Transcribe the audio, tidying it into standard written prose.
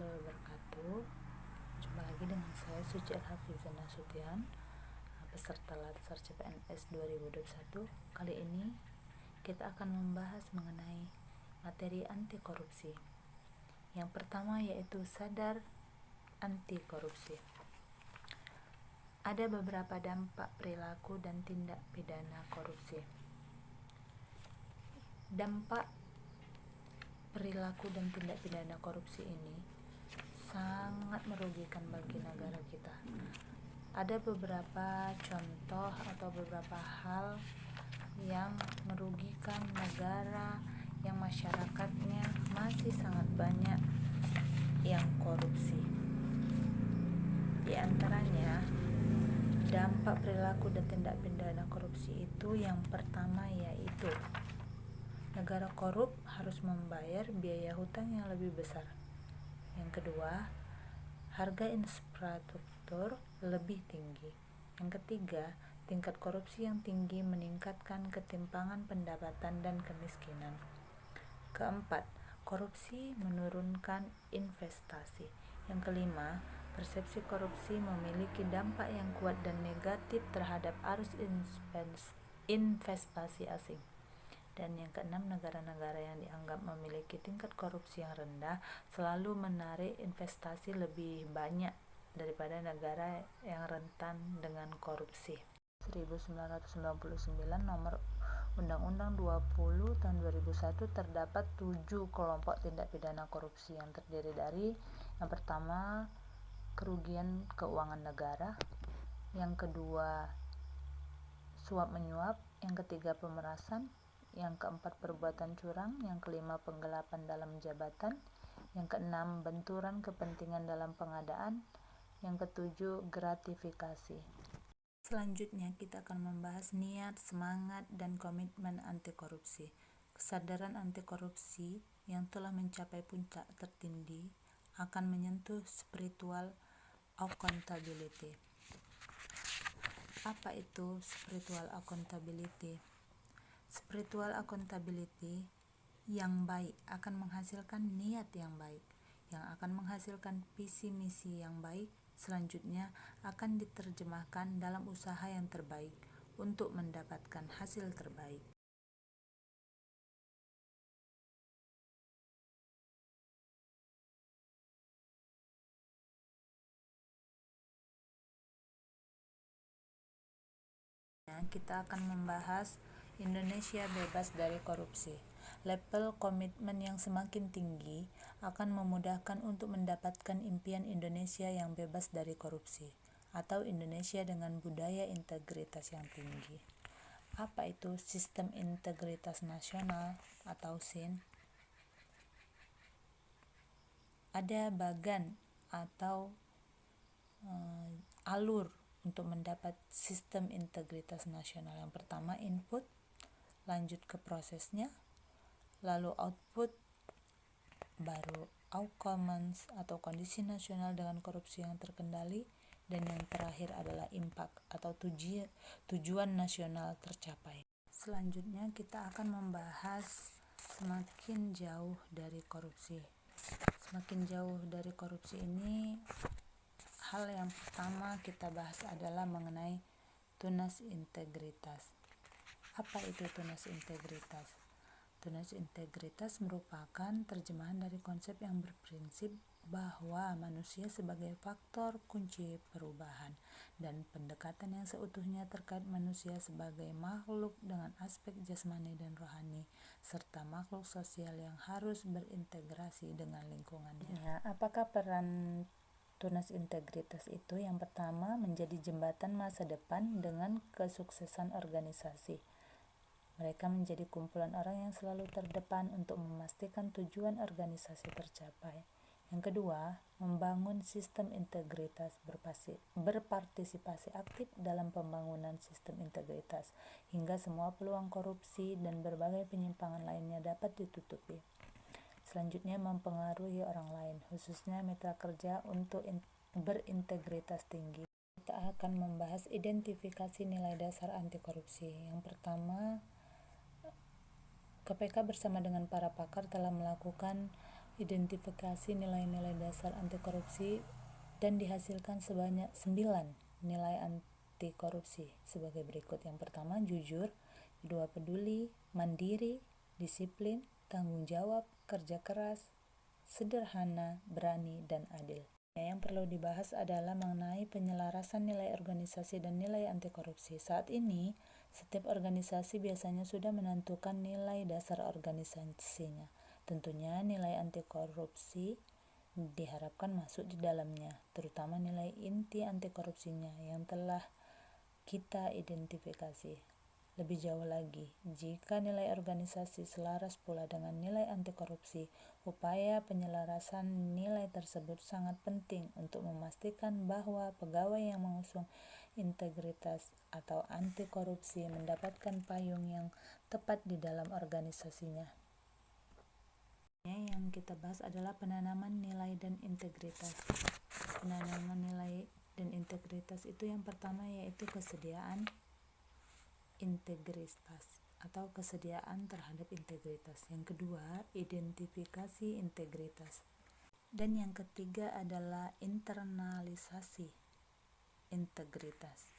warahmatullahi wabarakatuh. Jumpa lagi dengan saya Suci Al-Hafizah Nasution, peserta Latsar CPNS 2021. Kali ini kita akan membahas mengenai materi anti korupsi. Yang pertama yaitu sadar anti korupsi. Ada beberapa dampak perilaku dan tindak pidana korupsi. Dampak perilaku dan tindak pidana korupsi ini sangat merugikan bagi negara kita. Ada beberapa contoh atau beberapa hal yang merugikan negara, yang masyarakatnya masih sangat banyak yang korupsi. Di antaranya, dampak perilaku dan tindak pidana korupsi itu yang pertama yaitu negara korup harus membayar biaya hutang yang lebih besar. Yang kedua, harga infrastruktur lebih tinggi. Yang ketiga, tingkat korupsi yang tinggi meningkatkan ketimpangan pendapatan dan kemiskinan. Keempat, korupsi menurunkan investasi. Yang kelima, persepsi korupsi memiliki dampak yang kuat dan negatif terhadap arus investasi asing. Dan yang keenam, negara-negara yang dianggap memiliki tingkat korupsi yang rendah selalu menarik investasi lebih banyak daripada negara yang rentan dengan korupsi. 1999 nomor Undang-Undang 20 tahun 2001 terdapat 7 kelompok tindak pidana korupsi yang terdiri dari yang pertama, kerugian keuangan negara, yang kedua, suap menyuap, yang ketiga, pemerasan, yang keempat, perbuatan curang, yang kelima, penggelapan dalam jabatan, yang keenam, benturan kepentingan dalam pengadaan, yang ketujuh, gratifikasi. Selanjutnya kita akan membahas niat, semangat, dan komitmen anti korupsi. Kesadaran anti korupsi yang telah mencapai puncak tertinggi akan menyentuh spiritual accountability. Apa itu spiritual accountability? Spiritual accountability yang baik akan menghasilkan niat yang baik, yang akan menghasilkan visi misi yang baik, selanjutnya akan diterjemahkan dalam usaha yang terbaik untuk mendapatkan hasil terbaik. Kita akan membahas Indonesia bebas dari korupsi. Level komitmen yang semakin tinggi akan memudahkan untuk mendapatkan impian Indonesia yang bebas dari korupsi atau Indonesia dengan budaya integritas yang tinggi. Apa itu Sistem Integritas Nasional atau SIN? Ada bagan atau alur untuk mendapat sistem integritas nasional. Yang pertama, input, lanjut ke prosesnya, lalu output, baru outcomes atau kondisi nasional dengan korupsi yang terkendali, dan yang terakhir adalah impact atau tujuan nasional tercapai. Selanjutnya kita akan membahas semakin jauh dari korupsi. Semakin jauh dari korupsi ini, hal yang pertama kita bahas adalah mengenai tunas integritas. Apa itu tunas integritas? Tunas integritas merupakan terjemahan dari konsep yang berprinsip bahwa manusia sebagai faktor kunci perubahan dan pendekatan yang seutuhnya terkait manusia sebagai makhluk dengan aspek jasmani dan rohani serta makhluk sosial yang harus berintegrasi dengan lingkungannya. Apakah peran tunas integritas itu? Yang pertama, menjadi jembatan masa depan dengan kesuksesan organisasi. Mereka menjadi kumpulan orang yang selalu terdepan untuk memastikan tujuan organisasi tercapai. Yang kedua, membangun sistem integritas, berpartisipasi aktif dalam pembangunan sistem integritas, hingga semua peluang korupsi dan berbagai penyimpangan lainnya dapat ditutupi. Selanjutnya, mempengaruhi orang lain, khususnya mitra kerja untuk berintegritas tinggi. Kita akan membahas identifikasi nilai dasar anti korupsi. Yang pertama, KPK bersama dengan para pakar telah melakukan identifikasi nilai-nilai dasar anti korupsi dan dihasilkan sebanyak 9 nilai anti korupsi sebagai berikut. Yang pertama, jujur; kedua, peduli, mandiri, disiplin, tanggung jawab, kerja keras, sederhana, berani, dan adil. Yang perlu dibahas adalah mengenai penyelarasan nilai organisasi dan nilai anti korupsi. Saat ini, setiap organisasi biasanya sudah menentukan nilai dasar organisasinya. Tentunya nilai anti korupsi diharapkan masuk di dalamnya, terutama nilai inti anti korupsinya yang telah kita identifikasi. Lebih jauh lagi, jika nilai organisasi selaras pula dengan nilai anti korupsi, upaya penyelarasan nilai tersebut sangat penting untuk memastikan bahwa pegawai yang mengusung integritas atau anti korupsi mendapatkan payung yang tepat di dalam organisasinya. Yang kita bahas adalah penanaman nilai dan integritas. Penanaman nilai dan integritas itu yang pertama yaitu kesediaan integritas atau kesediaan terhadap integritas. Yang kedua, identifikasi integritas. Dan yang ketiga adalah internalisasi integritas.